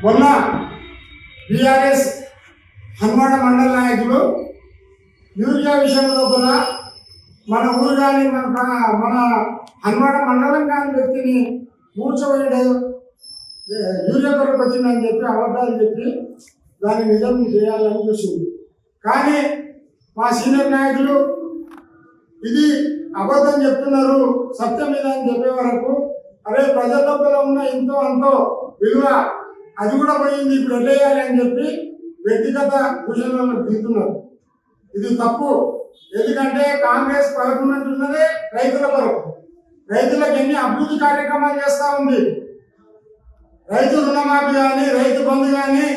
మొన్న బీఆర్ఎస్ హన్వాడ మండల నాయకులు యూరియా విషయంలో కూడా మన ఊరు కానీ మన హన్వాడ మండలం కాని వ్యక్తిని మూర్చబోయే యూరియా కొరకు వచ్చిందని చెప్పి అబద్ధాలు చెప్పి దాన్ని నిజం చేయాలని చూసింది. కానీ మా సీనియర్ నాయకులు ఇది అబద్ధం చెప్తున్నారు, సత్యం మీద అని చెప్పే వరకు అరే ప్రజల లోపల ఉన్న ఎంతో అంతో విలువ అది కూడా పోయింది, ఇప్పుడు వెళ్ళేయాలి అని చెప్పి వ్యక్తిగత దూషణలను దిగుతున్నారు. ఇది తప్పు. ఎందుకంటే కాంగ్రెస్ పడుతున్నట్టున్నదే రైతుల కొరకు. రైతులకు ఎన్ని అభివృద్ధి కార్యక్రమాలు చేస్తూ ఉంది. రైతు రుణమాఫీ కానీ, రైతు బంధు కానీ,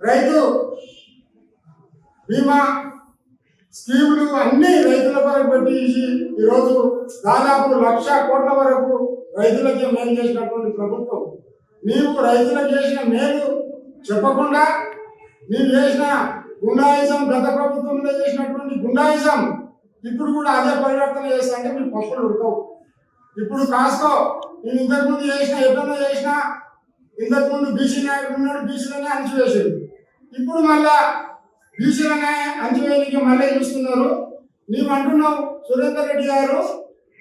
రైతు బీమా స్కీములు అన్ని రైతుల కొరకు పెట్టేసి ఈరోజు దాదాపు 1,00,000 కోట్ల వరకు రైతులకే మేలు చేసినటువంటి ప్రభుత్వం. నీవు రైతులకు చేసిన మేలు చెప్పకుండా నీవు చేసిన గుండాయిజం, గత ప్రభుత్వంలో చేసినటువంటి గుండాయిజం ఇప్పుడు కూడా అదే పరివర్తన చేస్తా అంటే మీరు పప్పులు ఉడకవు. ఇప్పుడు కాస్తో నేను ఇంతకుముందు చేసిన ఎప్పుడన్నా చేసినా ఇంతకుముందు బీసీ నాయకుడు ఉన్నాడు, బీసీలనే అణచివేసాడు. ఇప్పుడు మళ్ళా బీసీలనే అణచివేయడానికి మళ్ళీ చూస్తున్నారు. నీవు అంటున్నావు సురేందర్ రెడ్డి గారు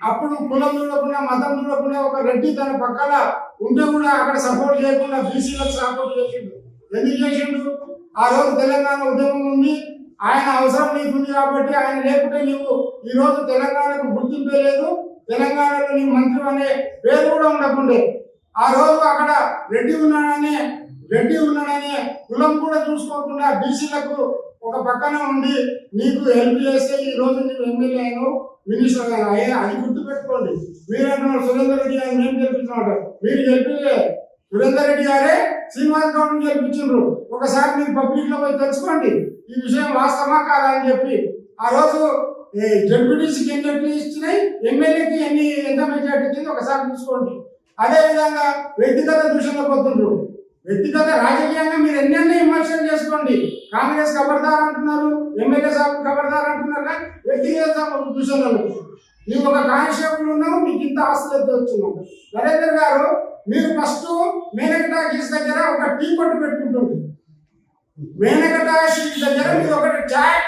అప్పుడు కులం చూడకుండా మతం చూడకుండా ఒక రెడ్డి తన పక్కన ఉంటే కూడా అక్కడ సపోర్ట్ చేయకుండా బీసీలకు సపోర్ట్ చేసిండు. ఎందుకు చేసిండు? ఆ రోజు తెలంగాణ ఉద్యమం ఉంది, ఆయన అవసరం నీకుంది కాబట్టి ఆయన లేకుంటే నీవు ఈ రోజు తెలంగాణకు గుర్తింపే లేదు, తెలంగాణలో నీ మంత్రి అనే పేరు కూడా ఉండకుండే. ఆ రోజు అక్కడ రెడ్డి ఉన్నాడనే కులం కూడా చూసుకోకుండా బీసీలకు ఒక పక్కన ఉండి నీకు హెల్ప్ చేస్తే ఈ రోజు నీకు ఎమ్మెల్యే అయినా మినిస్టర్ అయినా అది గుర్తుపెట్టుకోండి. మీరంటున్నారు సురేందర్ రెడ్డి గారు మేము గెలిపించినట్టు, మీరు గెలిపి సురేందర్ రెడ్డి గారే శ్రీనివాస్ గౌడ్ని గెలిపించారు. ఒకసారి మీరు పబ్లిక్ లో పోయి తెలుసుకోండి ఈ విషయం వాస్తవమా కాదా అని చెప్పి. ఆ రోజు జడ్పీటీసీకి ఎన్ని ఎట్లు ఇచ్చినాయి, ఎమ్మెల్యేకి ఎంత మెజార్టీ ఇచ్చింది ఒకసారి చూసుకోండి. అదేవిధంగా వ్యక్తిగత దూషణలో పోతుండ్రు. వ్యక్తిగత రాజకీయంగా మీరు ఎన్నెన్నో విమర్శలు చేసుకోండి. కాంగ్రెస్ ఖబర్దార్ అంటున్నారు, ఎమ్మెల్యే సాబ్ ఖబర్దార్ అంటున్నారు, కానీ వ్యక్తిగత దూషణలు. నీవు ఒక కానిస్టేబుల్ ఉన్నావు, నీకు ఇంత ఆస్తులు ఎత్తు వచ్చినావు. నరేందర్ గారు మీరు ఫస్ట్ మేనక టాకీస్ దగ్గర ఒక టీ కొట్టు పెట్టుకుంటుంది. మేనక టాకీస్ దగ్గర మీరు ఒకటి చాయ్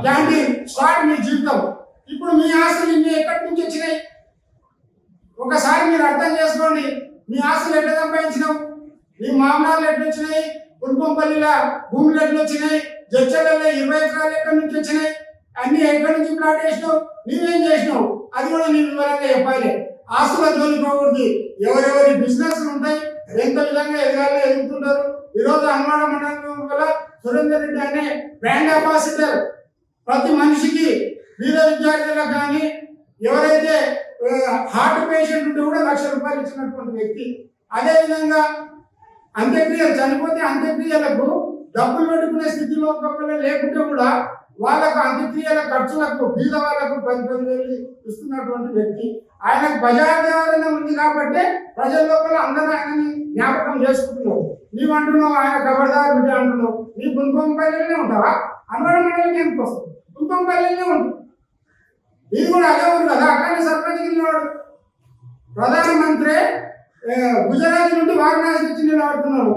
క్యాంటీన్ స్టార్ట్ మీ జీవితం. ఇప్పుడు మీ ఆస్తులు ఇన్ని ఎక్కడి నుంచి వచ్చినాయి ఒకసారి మీరు అర్థం చేసుకోండి. మీ ఆస్తులు ఎట్లా సంపాదించినావు? నీ మామనాలు ఎట్లా వచ్చినాయి? కుటుంబంపల్లిలో భూములు ఎట్లా వచ్చినాయి? జడ్చలలో 20 ఎకరాలు ఎక్కడి నుంచి వచ్చినాయి? అన్ని ఎక్కడి నుంచి ప్లాట్ చేసినావు? నీవేం చేసినావు? అది కూడా నీ వివరంగా చెప్పాలి. ఆస్తుల జోలి పోకూడదు. ఎవరెవరి బిజినెస్లు ఉంటాయి, ఎంత విధంగా ఎదగాలో ఎదుగుతుంటారు. ఈరోజు హన్వాడ మండలం వల్ల సురేందర్ రెడ్డి అనే బ్రాండ్ అంబాసిడర్ ప్రతి మనిషికి వీర విద్యార్థులకు కానీ ఎవరైతే హార్ట్ పేషెంట్ ఉంటే కూడా 1,00,000 రూపాయలు ఇచ్చినటువంటి వ్యక్తి. అదేవిధంగా అంత్యక్రియలు చనిపోతే అంత్యక్రియలకు డబ్బులు పెట్టుకునే స్థితిలో లేకుంటే కూడా వాళ్ళకు అంత్యక్రియల ఖర్చులకు బీద వాళ్ళకు 10,000 ఇస్తున్నటువంటి వ్యక్తి. ఆయనకు ప్రజాదరణ ఉంది కాబట్టి ప్రజల లోపల అందరూ ఆయనని జ్ఞాపకం చేసుకుంటున్నావు. నీవు అంటున్నావు ఆయన ఖబర్దార్ బిడ్డ అంటున్నావు. నీ కుంకుమపల్లిలోనే ఉంటావా? హన్వాడ మండలికి ఎందుకు వస్తావు? కుంకుమపల్లిలోనే ఉంటావు. ఇది కూడా అదే ఊరు కదా, అక్కడనే సర్పంచ్ నిలవాడు. ప్రధానమంత్రి గుజరాత్ నుండి వారణాసి నుంచి నిలబడుతున్నారు,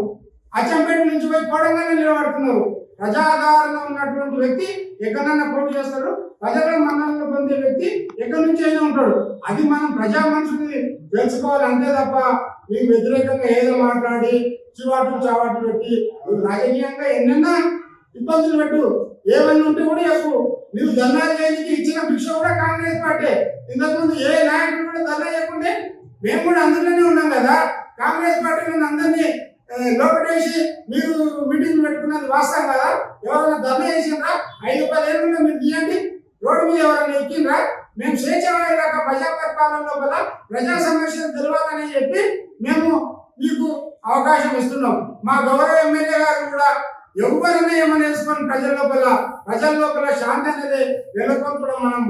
అచ్చంపేట నుంచి పోయి కోడంగానే నిలబడుతున్నారు. ప్రజాదరణ ఉన్నటువంటి వ్యక్తి ఎక్కడైనా పోటీ చేస్తాడు, ప్రజల మన్ననలు పొందే వ్యక్తి ఎక్కడి నుంచి అయినా ఉంటాడు. అది మనం ప్రజా మనుషుల్ని తెలుసుకోవాలి అంతే తప్ప నీకు వ్యతిరేకంగా ఏదో మాట్లాడి చివాట్లు చావాట్లు పెట్టి రాజకీయంగా ఎన్నెన్నా ఇబ్బందులు పెట్టు. ఏమన్నా ఉంటే కూడా చెప్పు. నీవు ధర్నా చేయడానికి ఇచ్చిన భిక్ష కూడా కాంగ్రెస్ పార్టీ. ఇంతకుముందు ఏ నాయకుడు కూడా ధర్నా చేయకుంటే మేము కూడా అందులోనే ఉన్నాం కదా. కాంగ్రెస్ పార్టీ అందరినీ లోపటేసి మీరు మీటింగ్ పెట్టుకున్నది వాస్తవం కదా. ఎవరైనా ధర్నా చేసిండ్రా? 5-10 ఏళ్ళలో మీరు తీయండి. రోడ్డు మీద ఎవరైనా ఎక్కిండ్రా? మేము స్వేచ్ఛ ప్రజా పరిపాలన లోపల ప్రజా సమస్యలు తెలియాలని చెప్పి మేము మీకు అవకాశం ఇస్తున్నాం. మా గౌరవ ఎమ్మెల్యే గారు కూడా ఎవరైనా ఏమైనా వేసుకొని ప్రజల లోపల శాంతి అనేది నెలకొల్పడం మనం.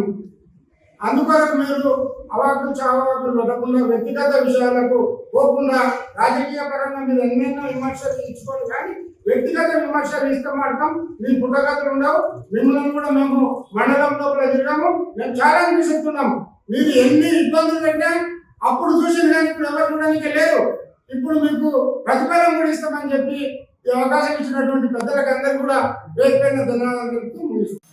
అందుకొరకు మీరు అవాకులు చావాకులు పెట్టకుండా వ్యక్తిగత విషయాలకు పోకుండా రాజకీయ పరంగా మీరు ఎన్నెన్నో విమర్శలు ఇచ్చుకోండి, కానీ వ్యక్తిగత విమర్శలు ఇస్తే మాత్రం మీ పుట్టగతులు ఉండవు. మిమ్మల్ని కూడా మేము మండలం లోపల తిరిగాము, మేము చాలా చెప్తున్నాము. మీరు ఎన్ని ఇబ్బందులు పెట్టా అప్పుడు చూసిన కానీ ఇప్పుడు ఎవరు కూడా లేరు. ఇప్పుడు మీకు ప్రతిఫలం కూడా ఇస్తామని చెప్పి ఈ అవకాశం ఇచ్చినటువంటి పెద్దలకు అందరూ కూడా వేదికైన ధన్యవాదాలు తెలుపుతూ ముగిస్తున్నాను.